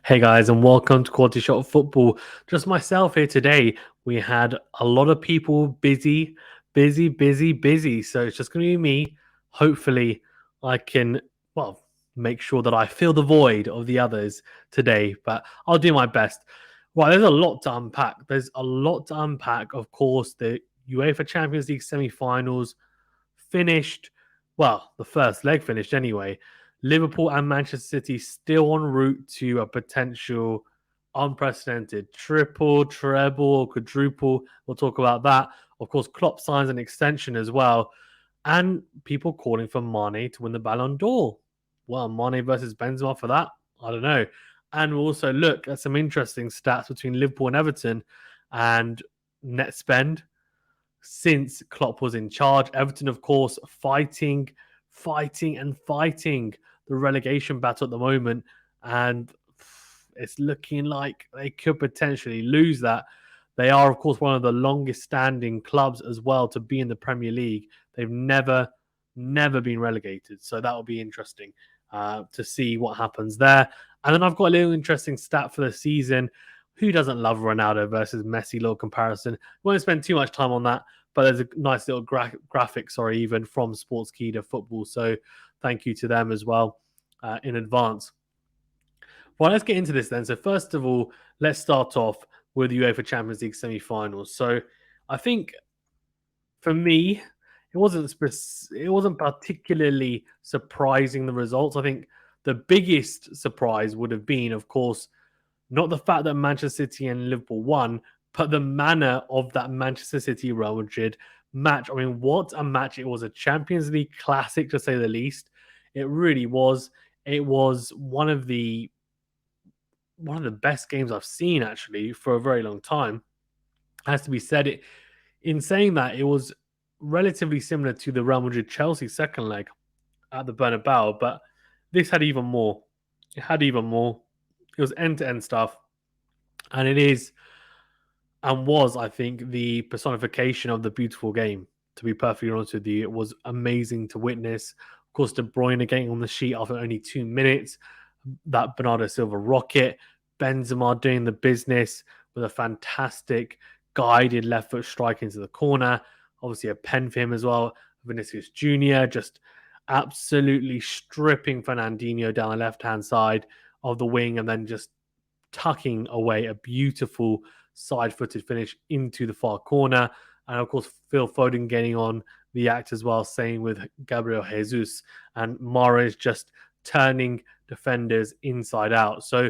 Hey guys, and welcome to Quality Shot Football. Just myself here today. We had a lot of people busy. So it's just going to be me. Hopefully, I can, well, make sure that I fill the void of the others today, but I'll do my best. Right, there's a lot to unpack. Of course, the UEFA Champions League semi finals finished. Well, the first leg finished anyway. Liverpool and Manchester City still en route to a potential unprecedented triple, treble, quadruple. We'll talk about that. Of course, Klopp signs an extension as well. And people calling for Mane to win the Ballon d'Or. Well, Mane versus Benzema for that? I don't know. And we'll also look at some interesting stats between Liverpool and Everton and net spend since Klopp was in charge. Everton, of course, fighting the relegation battle at the moment. And it's looking like they could potentially lose that. They are, of course, one of the longest standing clubs as well to be in the Premier League. They've never been relegated. So that will be interesting to see what happens there. And then I've got a little interesting stat for the season. Who doesn't love Ronaldo versus Messi little comparison? Won't spend too much time on that, but there's a nice little graphic, even from Sportskeeda Football. So thank you to them as well in advance. Well, let's get into this then. So first of all, let's start off with the UEFA Champions League semi-finals. So I think for me, it wasn't particularly surprising, the results. I think the biggest surprise would have been, of course, not the fact that Manchester City and Liverpool won, but the manner of that Manchester City Real Madrid match. I mean, what a match. It was a Champions League classic, to say the least. It really was. It was one of the best games I've seen, actually, for a very long time. Has to be said. In saying that, it was relatively similar to the Real Madrid-Chelsea second leg at the Bernabeu, but this had even more. It had even more. It was end-to-end stuff. And it is and was, I think, the personification of the beautiful game. To be perfectly honest with you, it was amazing to witness. Of course, De Bruyne getting on the sheet after only 2 minutes. That Bernardo Silva rocket. Benzema doing the business with a fantastic guided left foot strike into the corner. Obviously, a pen for him as well. Vinicius Jr. just absolutely stripping Fernandinho down the left-hand side of the wing and then just tucking away a beautiful side-footed finish into the far corner. And of course, Phil Foden getting on the act as well, same with Gabriel Jesus. And Mahrez just turning defenders inside out. So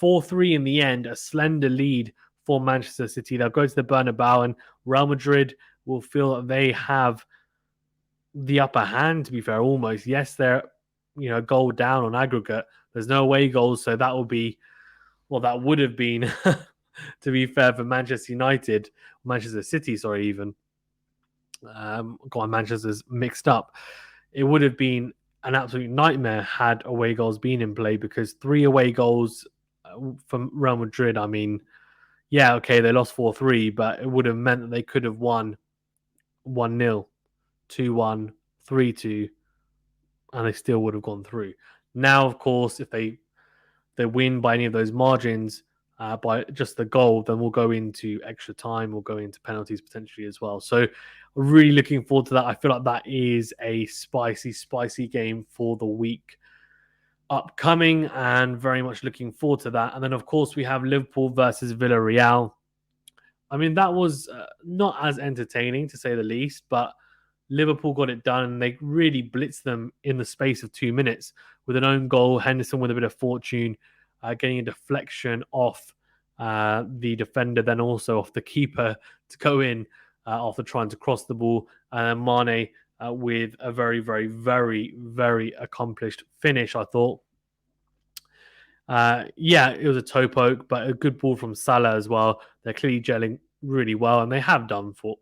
4-3 in the end, a slender lead for Manchester City. They'll go to the Bernabeu and Real Madrid will feel that they have the upper hand, to be fair, almost. Yes, they're goal down on aggregate. There's no away goals, so that will be, well, that would have been, to be fair, for Manchester City, even. Manchester's mixed up. It would have been an absolute nightmare had away goals been in play, because 3 away goals from Real Madrid, I mean, yeah, okay, they lost 4-3, but it would have meant that they could have won 1-0, 2-1, 3-2, and they still would have gone through. Now, of course, if they win by any of those margins, by just the goal, then we'll go into extra time, we'll go into penalties potentially as well. So really looking forward to that. I feel like that is a spicy game for the week upcoming, and very much looking forward to that. And then, of course, we have Liverpool versus Villarreal. I mean, that was not as entertaining, to say the least, but Liverpool got it done, and they really blitzed them in the space of 2 minutes with an own goal. Henderson with a bit of fortune, getting a deflection off the defender, then also off the keeper to go in after trying to cross the ball. And Mane with a very accomplished finish, I thought. It was a toe poke, but a good ball from Salah as well. They're clearly gelling really well, and they have done for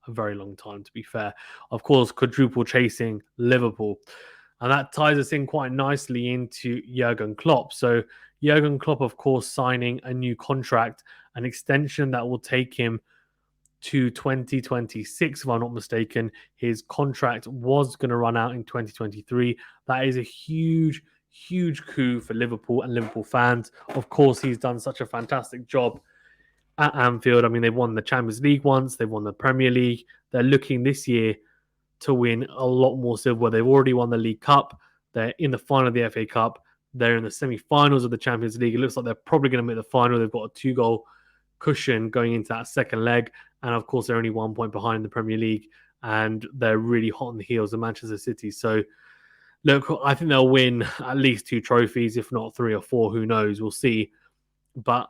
a very long time, to be fair. Of course, quadruple chasing Liverpool. And that ties us in quite nicely into Jurgen Klopp. So Jurgen Klopp, of course, signing a new contract, an extension that will take him to 2026, if I'm not mistaken. His contract was going to run out in 2023. That is a huge huge coup for Liverpool and Liverpool fans. Of course, he's done such a fantastic job at Anfield. I mean, they've won the Champions League once, they've won the Premier League. They're looking this year to win a lot more silverware. They've already won the League Cup. They're in the final of the FA Cup. They're in the semi-finals of the Champions League. It looks like they're probably going to make the final. They've got a 2-goal cushion going into that second leg. And of course, they're only 1 point behind the Premier League. And they're really hot on the heels of Manchester City. So, look, I think they'll win at least 2 trophies, if not 3 or 4. Who knows? We'll see. But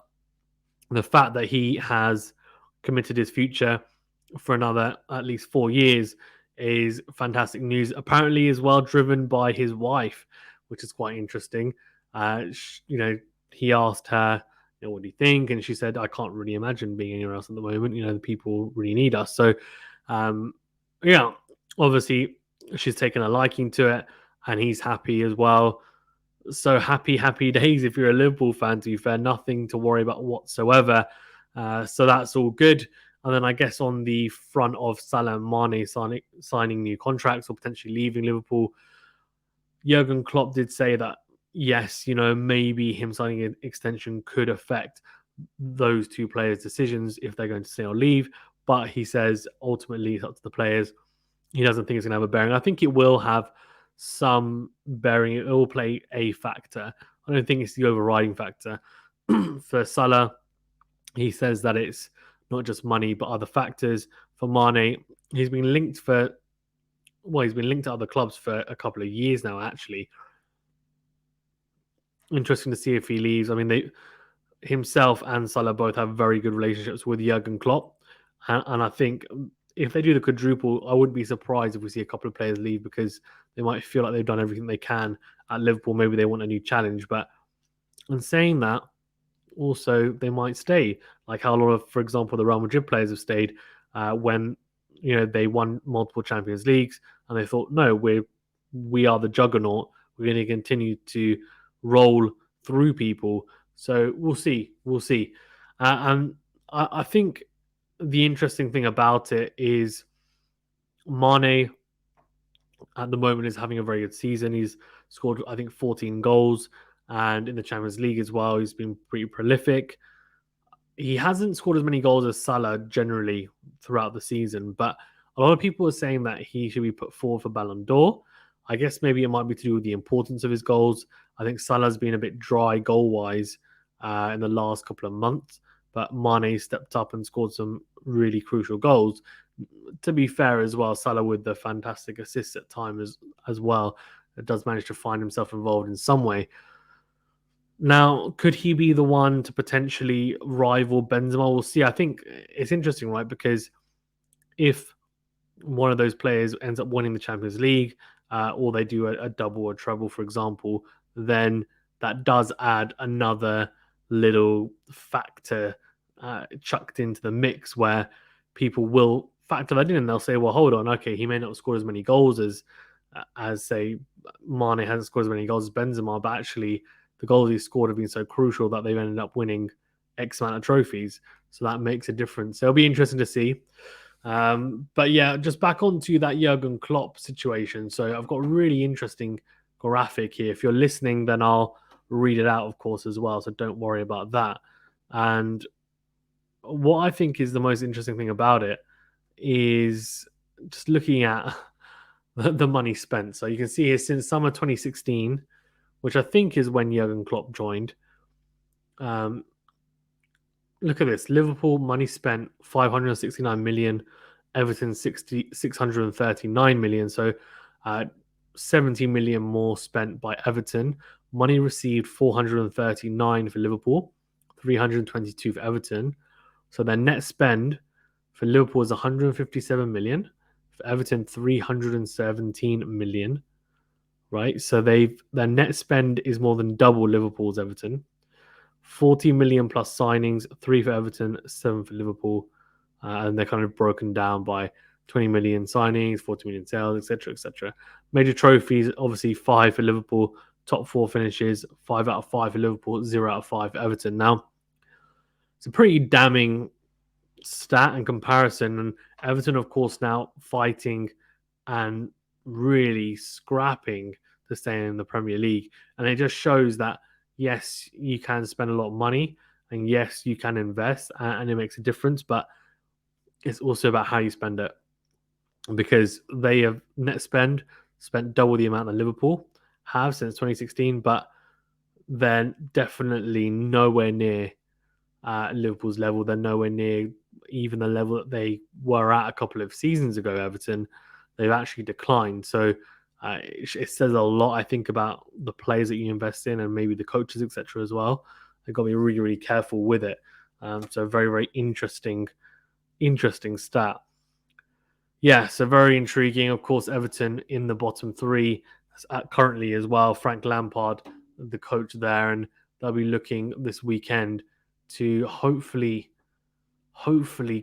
the fact that he has committed his future for another at least 4 years is fantastic news. Apparently, as well, driven by his wife, which is quite interesting. He asked her, what do you think? And she said, I can't really imagine being anywhere else at the moment. The people really need us. So, obviously, she's taken a liking to it, and he's happy as well. So happy days if you're a Liverpool fan, to be fair. Nothing to worry about whatsoever. So that's all good. And then I guess on the front of Salah and Mane signing new contracts or potentially leaving Liverpool, Jurgen Klopp did say that, yes, maybe him signing an extension could affect those 2 players' decisions if they're going to stay or leave. But he says ultimately it's up to the players. He doesn't think it's going to have a bearing. I think it will have some bearing. It will play a factor. I don't think it's the overriding factor. For Salah, he says that it's not just money, but other factors. For Mane, he's been linked to other clubs for a couple of years now, actually. Interesting to see if he leaves. I mean, himself and Salah both have very good relationships with Jurgen Klopp. And I think if they do the quadruple, I wouldn't be surprised if we see a couple of players leave because they might feel like they've done everything they can at Liverpool. Maybe they want a new challenge. But in saying that, also they might stay. Like how a lot of, for example, the Real Madrid players have stayed when they won multiple Champions Leagues and they thought, no, we are the juggernaut. We're going to continue to roll through people. So we'll see. And I think the interesting thing about it is Mane at the moment is having a very good season. He's scored, I think, 14 goals. And in the Champions League as well, he's been pretty prolific. He hasn't scored as many goals as Salah generally throughout the season, but a lot of people are saying that he should be put forward for Ballon d'Or. I guess maybe it might be to do with the importance of his goals. I think Salah's been a bit dry goal-wise in the last couple of months, but Mane stepped up and scored some really crucial goals. To be fair as well, Salah with the fantastic assists at times as well, does manage to find himself involved in some way. Now, could he be the one to potentially rival Benzema? We'll see. I think it's interesting, right? Because if one of those players ends up winning the Champions League, or they do a double or treble, for example, then that does add another little factor chucked into the mix where people will factor that in and they'll say, well, hold on, okay, he may not score as many goals as say Mane hasn't scored as many goals as Benzema, but actually the goals he scored have been so crucial that they've ended up winning X amount of trophies. So that makes a difference. So it'll be interesting to see. But yeah, just back onto that Jurgen Klopp situation. So I've got a really interesting graphic here. If you're listening, then I'll read it out, of course, as well. So don't worry about that. And what I think is the most interesting thing about it is just looking at the money spent. So you can see here since summer 2016, which I think is when Jurgen Klopp joined. Look at this. Liverpool money spent 569 million. Everton 639 million. So 70 million more spent by Everton. Money received 439 for Liverpool, 322 for Everton. So their net spend for Liverpool is 157 million. For Everton, 317 million. Right? So their net spend is more than double Liverpool's Everton. 40 million plus signings, 3 for Everton, 7 for Liverpool. And they're kind of broken down by 20 million signings, 40 million sales, etc., etc. Major trophies, obviously 5 for Liverpool, top 4 finishes, 5 out of 5 for Liverpool, 0 out of 5 for Everton. Now, it's a pretty damning stat and comparison. And Everton, of course, now fighting and really scrapping to stay in the Premier League. And it just shows that, yes, you can spend a lot of money and yes, you can invest and it makes a difference, but it's also about how you spend it, because they have net spent double the amount that Liverpool have since 2016, but they're definitely nowhere near Liverpool's level. They're nowhere near even the level that they were at a couple of seasons ago. Everton, they've actually declined. So it says a lot, I think, about the players that you invest in and maybe the coaches, etc. as well. They've got to be really, really careful with it. So very, very interesting stat. Yeah, so very intriguing. Of course, Everton in the bottom three currently as well. Frank Lampard, the coach there, and they'll be looking this weekend to hopefully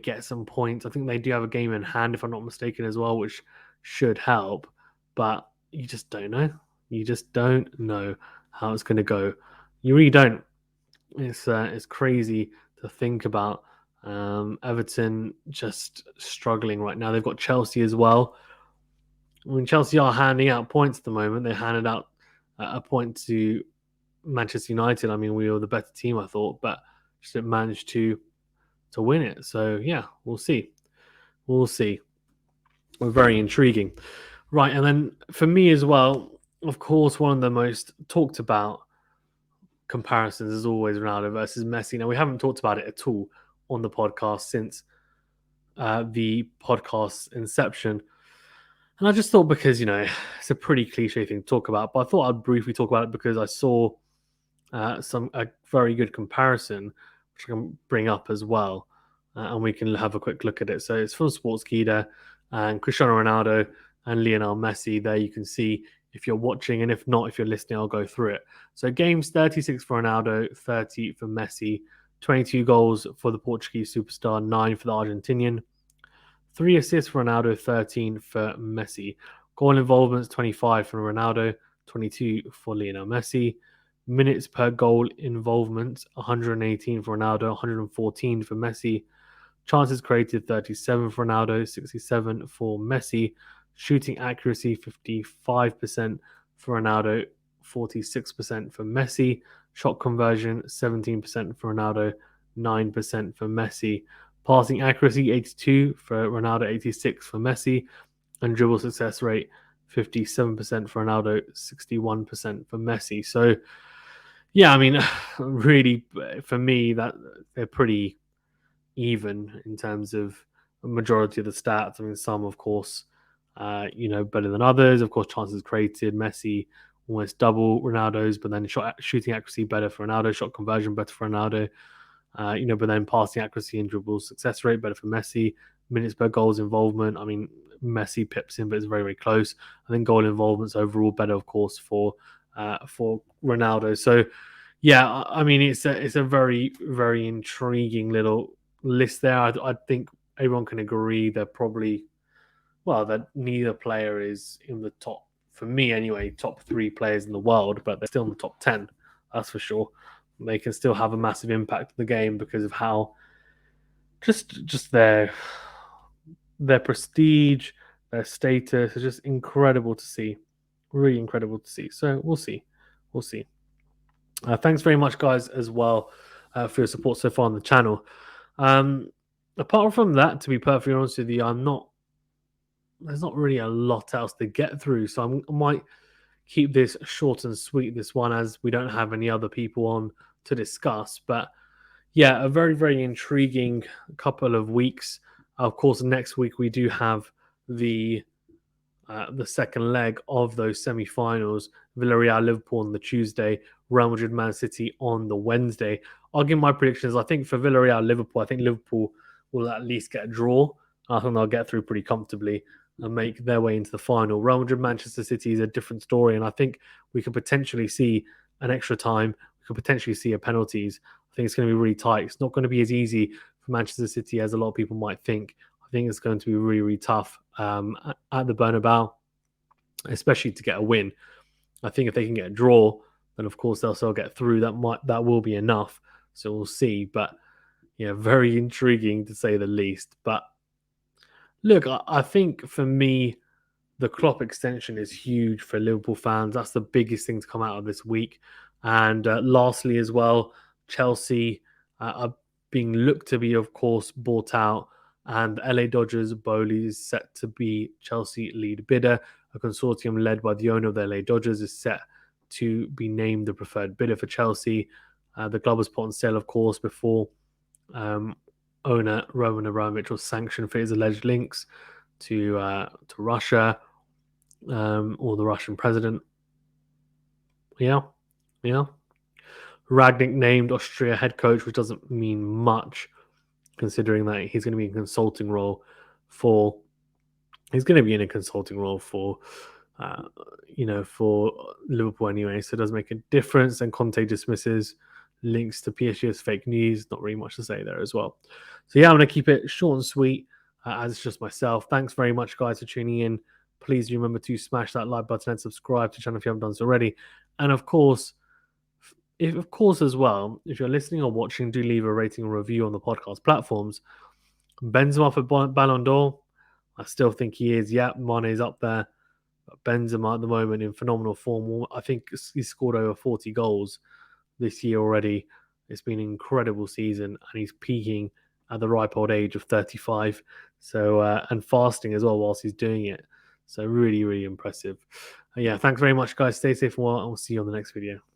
get some points. I think they do have a game in hand, if I'm not mistaken, as well, which should help. But you just don't know. You just don't know how it's going to go. You really don't. It's crazy to think about. Everton just struggling right now. They've got Chelsea as well. I mean, Chelsea are handing out points at the moment. They handed out a point to Manchester United. I mean, we were the better team, I thought, but just didn't manage to win it. So yeah, we'll see. We'll see. Very intriguing. Right, and then for me as well, of course, one of the most talked about comparisons is always Ronaldo versus Messi. Now, we haven't talked about it at all on the podcast since the podcast inception. And I just thought, because, it's a pretty cliche thing to talk about, but I thought I'd briefly talk about it because I saw a very good comparison, which I can bring up as well, and we can have a quick look at it. So it's from Sportskeeda, and Cristiano Ronaldo and Lionel Messi. There you can see if you're watching, and if not, if you're listening, I'll go through it. So games 36 for Ronaldo, 30 for Messi, 22 goals for the Portuguese superstar, 9 for the Argentinian, 3 assists for Ronaldo, 13 for Messi. Goal involvements 25 for Ronaldo, 22 for Lionel Messi. Minutes per goal involvement 118 for Ronaldo, 114 for Messi. Chances created 37 for Ronaldo, 67 for Messi. Shooting accuracy 55% for Ronaldo, 46% for Messi. Shot conversion 17% for Ronaldo, 9% for Messi. Passing accuracy 82 for Ronaldo, 86 for Messi. And dribble success rate 57% for Ronaldo, 61% for Messi. So yeah, I mean, really, for me, that they're pretty even in terms of the majority of the stats. I mean, some, of course, better than others. Of course, chances created, Messi almost double Ronaldo's, but then shooting accuracy better for Ronaldo, shot conversion better for Ronaldo. But then passing accuracy and dribble success rate better for Messi. Minutes per goals involvement. I mean, Messi pips in, but it's very, very close. I think goal involvements overall better, of course, for Ronaldo. So yeah, I mean, it's a very, very intriguing little list there. I think everyone can agree they're probably, well, that neither player is in the top, for me anyway, top 3 players in the world, but they're still in the top 10. That's for sure. They can still have a massive impact on the game because of how just their prestige, their status is just incredible to see. Really incredible to see. So we'll see. Thanks very much, guys, as well, for your support so far on the channel. Apart from that, to be perfectly honest with you, there's not really a lot else to get through. So I might keep this short and sweet, this one, as we don't have any other people on to discuss. But yeah, a very, very intriguing couple of weeks. Of course, next week we do have the second leg of those semi-finals. Villarreal, Liverpool on the Tuesday, Real Madrid, Man City on the Wednesday. I'll give my predictions. I think for Villarreal, Liverpool, I think Liverpool will at least get a draw. I think they'll get through pretty comfortably and make their way into the final. Real Madrid, Manchester City is a different story, and I think we could potentially see an extra time. We could potentially see a penalties. I think it's going to be really tight. It's not going to be as easy for Manchester City as a lot of people might think. I think it's going to be really, really tough at the Bernabeu, especially to get a win. I think if they can get a draw, then of course they'll still get through. That will be enough. So we'll see. But yeah, very intriguing to say the least. But look, I think for me, the Klopp extension is huge for Liverpool fans. That's the biggest thing to come out of this week. And lastly, as well, Chelsea are being looked to be, of course, bought out. And the LA Dodgers, Bowley, is set to be Chelsea lead bidder. A consortium led by the owner of the LA Dodgers is set to be named the preferred bidder for Chelsea. The club was put on sale, of course, before owner Roman Abramovich was sanctioned for his alleged links to Russia or the Russian president. Yeah. Ragnick named Austria head coach, which doesn't mean much, considering that he's going to be in a consulting role for. He's going to be in a consulting role for, for Liverpool anyway. So it does make a difference. And Conte dismisses links to PSG as fake news. Not really much to say there as well. So yeah, I'm going to keep it short and sweet, as it's just myself. Thanks very much, guys, for tuning in. Please remember to smash that like button and subscribe to the channel if you haven't done so already. And of course, as well, if you're listening or watching, do leave a rating or review on the podcast platforms. Benzema for Ballon d'Or, I still think he is. Yeah, Mane's up there. But Benzema at the moment in phenomenal form. I think he's scored over 40 goals this year already. It's been an incredible season, and he's peaking at the ripe old age of 35. So and fasting as well whilst he's doing it. So really, really impressive. Yeah, thanks very much, guys. Stay safe and well, and we'll see you on the next video.